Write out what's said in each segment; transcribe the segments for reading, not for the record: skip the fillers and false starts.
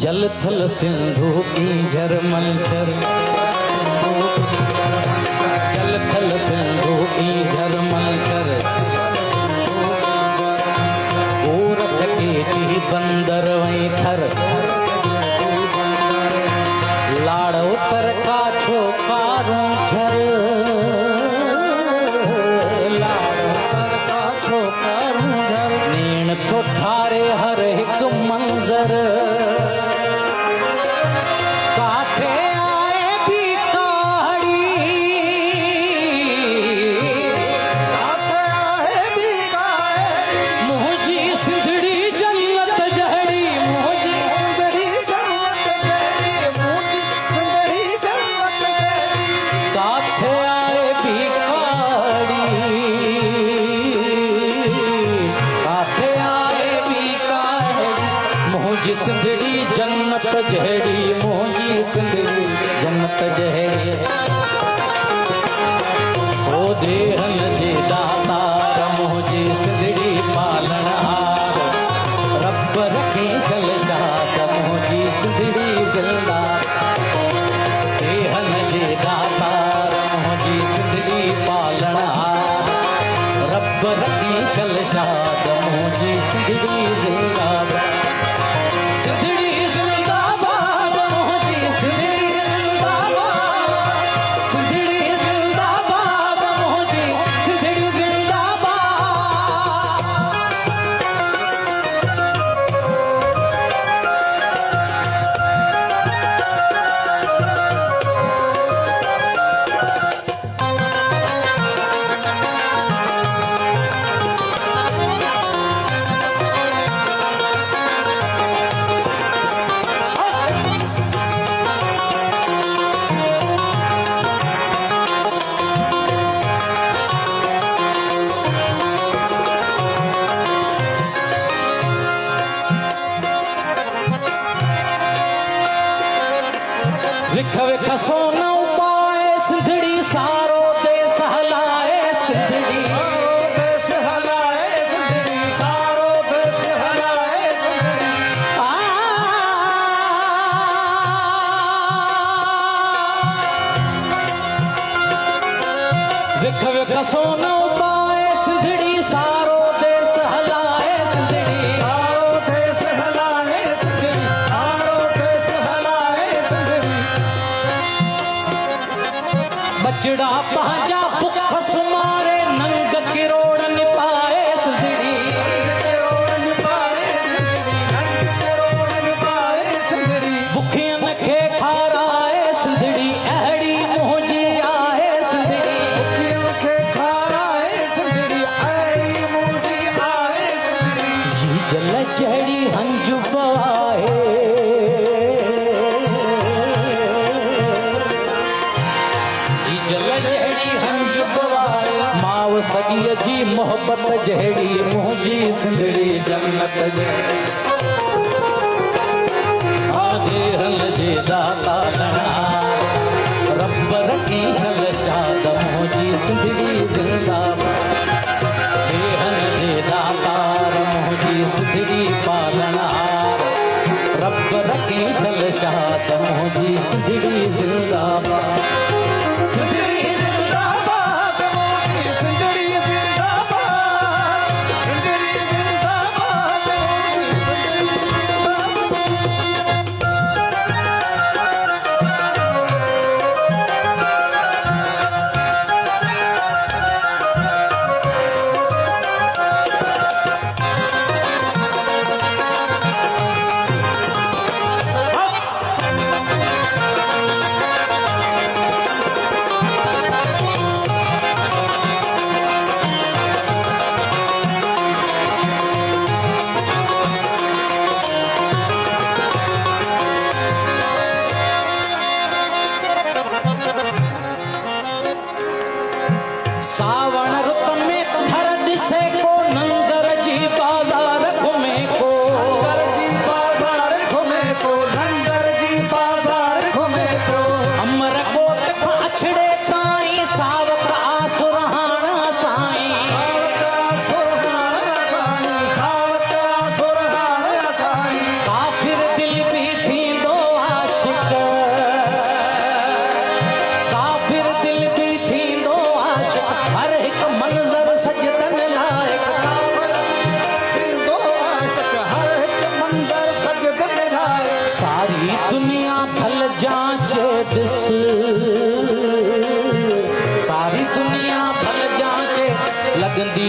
जल थल सिंधु की झरमल झर, जल थल सिंधु की झरमल झर, गोरख के बंदर वहीं थर, लाड़ उतर का छोकारों झर, लाड़ उतर का छोकारों झर, नीण तो ठारे हर एक मंजर, सिंधड़ी जन्नत जहड़ी, मोजी सिंधड़ी जन्नत जहड़ी, ओ देहन जे दातार मोजी सिंधड़ी पालन हार, रब रखी शल शाद मोजी सिंधड़ी जिंदा, देहन जे दातार मोजी सिंधड़ी पालन हार, रब रखी शल शाद मोजी सिंधड़ी जिंदा, विख विख सोना उपाए सिंधड़ी सारो देश हलाए सिंधड़ी, देश हलाए सिंधड़ी सारो देश हलाए सिंधड़ी, विख विख सोना उपाए सिंधड़ी सारो देश हलाए सिंधड़ी, सारो देश हलाए सिंधड़ी, सारो देश हलाए सिंधड़ी, बचड़ा पंहिंजा बुख सुमारे नंग किरोड़ निपाए सिंधड़ी, बुखियन खे खाराए सिंधड़ी, अहिड़ी मुंहिंजी आहे सिंधड़ी, बुखियन खे खाराए सिंधड़ी, अहिड़ी मुंहिंजी आहे सिंधड़ी, जी जल जहिड़ी हंज आहे, माव सॼीअ जी मोहब्बत जहिड़ी मुंहिंजी सिंधड़ी जन्नत जहिड़ी, देहल जे दाता रब रखी शल शाद मुंहिंजी सिंधड़ी जिंदाबाद, देहल जे दातार मुंहिंजी सिंधड़ी पालनहार, रब रखी शल शाद मुंहिंजी सिंधड़ी जिंदाबाद, सिंधड़ी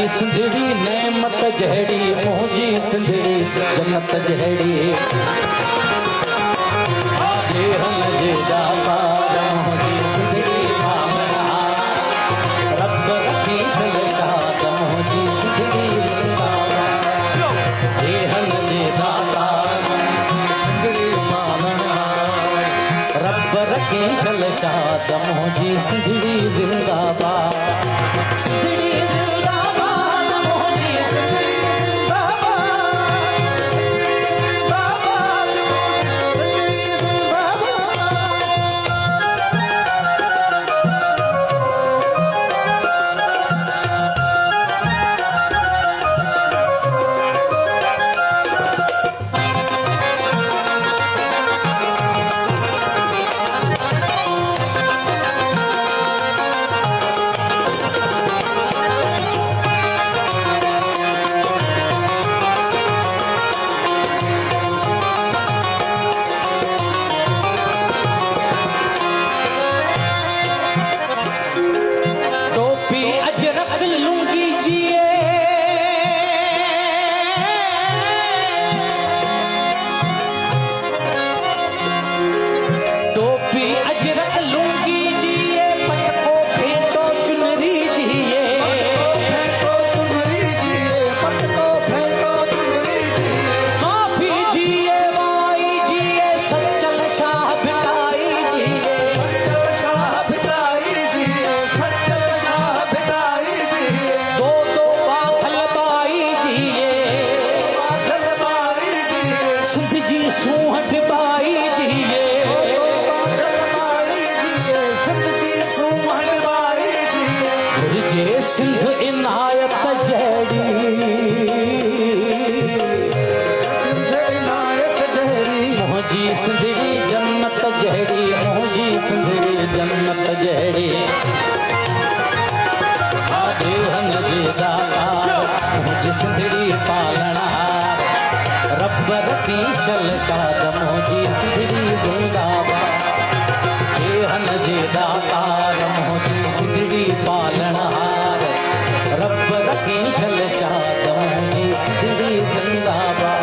जी सिंधड़ी नेमत जहड़ी मोजी सिंधड़ी जन्नत जहड़ी आगे हन जे दाता मोजी सिंधड़ी भावना रब रखी शलशाद मोजी सिंधड़ी जिंदाबाद ये हन जे दाता सिंधड़ी पालना रब रखे शलशाद मोजी सिंधड़ी जिंदाबाद सिंधड़ी जिंदाबाद मोजी सिंधड़ी जिंदाबाद जिंदाबाद सिंधड़ी टोपी अजरक लुंगी जिए टोपी अजरक लुंगी जिए पटको फेंटो चुनरी जिए फेंको चुनरी जिए पटको फेंको चुनरी जिए काफी जिए वाई जिए सच्चल शाह भिटाई जिए सच्चल शाह भिटाई जिए सच्चल शाह भिटाई जिए दो दो बाखल बाई जिए बादल बाई जिए सिंध जी सूहट बाई जिए बादल बाई जिए सिंध जी सुमन बाई जिए जे सिंध इनायत जहड़ी सिंध इनायत जहरी मोजी सिंधड़ी जन्नत जहड़ी मोजी सिंधड़ी जन्नत जहड़ी आगे हन जे दाता मोजी सिंधड़ी पालना रब रखी शलशाद मोजी सिंधड़ी जिंदाबाद हे हन जे दातार मोजी सिंधड़ी पालना रब रखी शलशाद मोजी सिंधड़ी जिंदाबाद